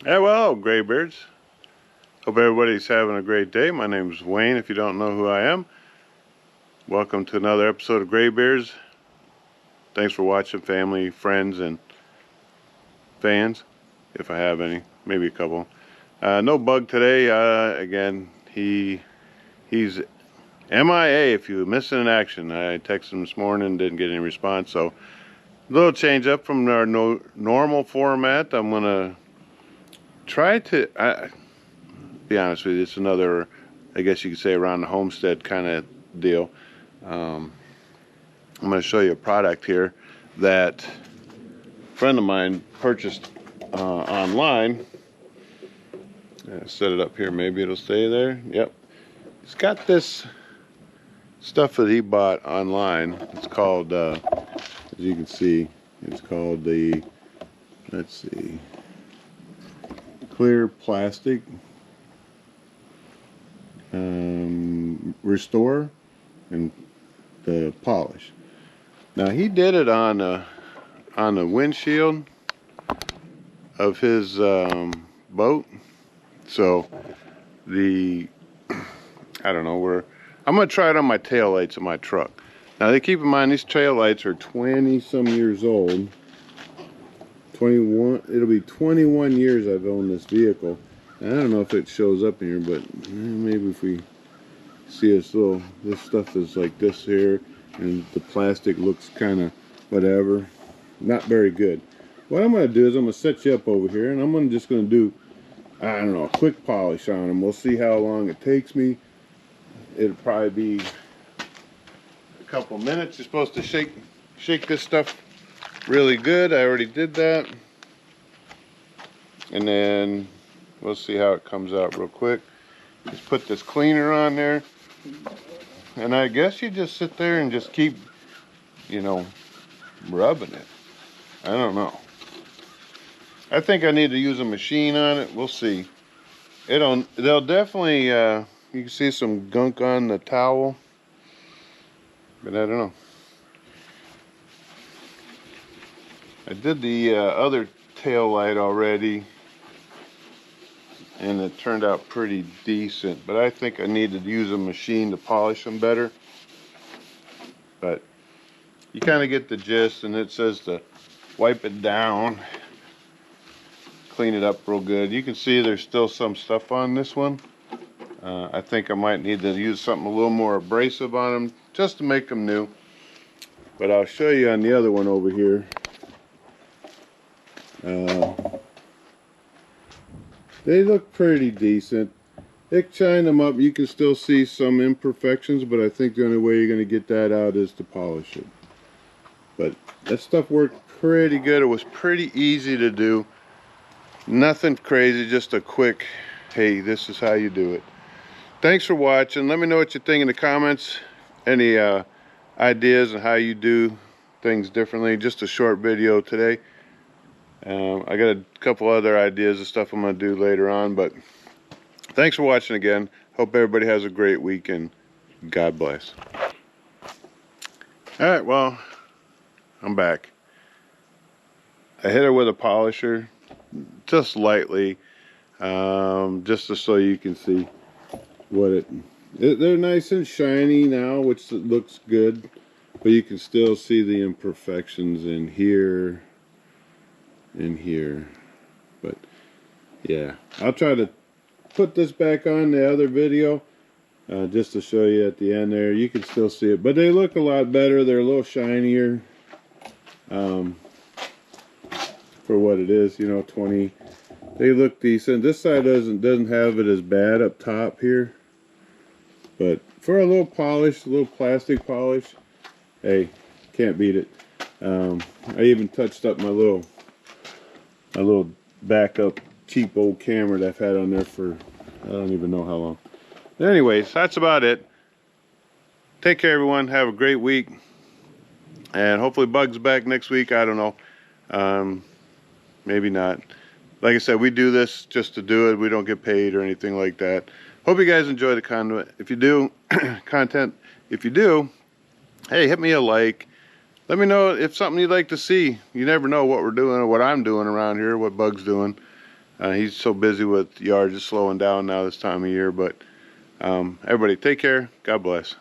Yeah, well, graybeards. Hope everybody's having a great day. My name is Wayne. If you don't know who I am, welcome to another episode of Graybeards. Thanks for watching, family, friends, and fans, if I have any, maybe a couple. No Bug today. Again, he's MIA. If you missed in action, I texted him this morning, didn't get any response. So a little change up from our normal format. I'm gonna try to. Be honest with you, it's another, I guess you could say, around the homestead kind of deal. I'm going to show you a product here that a friend of mine purchased online. Set it up here, maybe it'll stay there. Yep. It's got this stuff that he bought online. It's called, as you can see, it's called the, let's see, clear plastic. Restore and the polish. Now he did it on the windshield of his boat. So I don't know, I'm gonna try it on my tail lights of my truck. Now they keep in mind these tail lights are 20 some years old. 21. It'll be 21 years I've owned this vehicle. I don't know if it shows up in here, but maybe if we see this stuff is like this here, and the plastic looks kind of whatever, not very good. What I'm going to do is I'm going to set you up over here, and I'm just going to do, I don't know, a quick polish on them. We'll see how long it takes me. It'll probably be a couple minutes. You're supposed to shake this stuff really good. I already did that, and then we'll see how it comes out real quick. Just put this cleaner on there. And I guess you just sit there and just keep, rubbing it. I don't know. I think I need to use a machine on it. We'll see. They'll definitely, you can see some gunk on the towel. But I don't know. I did the other tail light already, and it turned out pretty decent, but I think I need to use a machine to polish them better. But you kind of get the gist, and it says to wipe it down, clean it up real good. You can see there's still some stuff on this one. I think I might need to use something a little more abrasive on them just to make them new. But I'll show you on the other one over here. They look pretty decent. They shine them up. You can still see some imperfections, but I think the only way you're going to get that out is to polish it. But that stuff worked pretty good. It was pretty easy to do. Nothing crazy, just a quick, hey, this is how you do it. Thanks for watching. Let me know what you think in the comments. Any ideas on how you do things differently. Just a short video today. I got a couple other ideas of stuff I'm going to do later on, but thanks for watching again. Hope everybody has a great week, and God bless. Alright, well, I'm back. I hit her with a polisher, just lightly, just so you can see what they're nice and shiny now, which looks good, but you can still see the imperfections in here. But yeah, I'll try to put this back on the other video just to show you at the end there. You can still see it, but they look a lot better. They're a little shinier for what it is, 20. They look decent. This side doesn't have it as bad up top here, but for a little polish, a little plastic polish, hey, can't beat it. I even touched up my little backup cheap old camera that I've had on there for I don't even know how long. But anyways, that's about it. Take care, everyone. Have a great week, and hopefully Bug's back next week. I don't know, maybe not. Like I said, we do this just to do it. We don't get paid or anything like that. Hope you guys enjoy the content. If you do, if you do, hey, hit me a like. Let me know if something you'd like to see. You never know what we're doing or what I'm doing around here, what Bug's doing. He's so busy with yards, just slowing down now this time of year. But everybody, take care. God bless.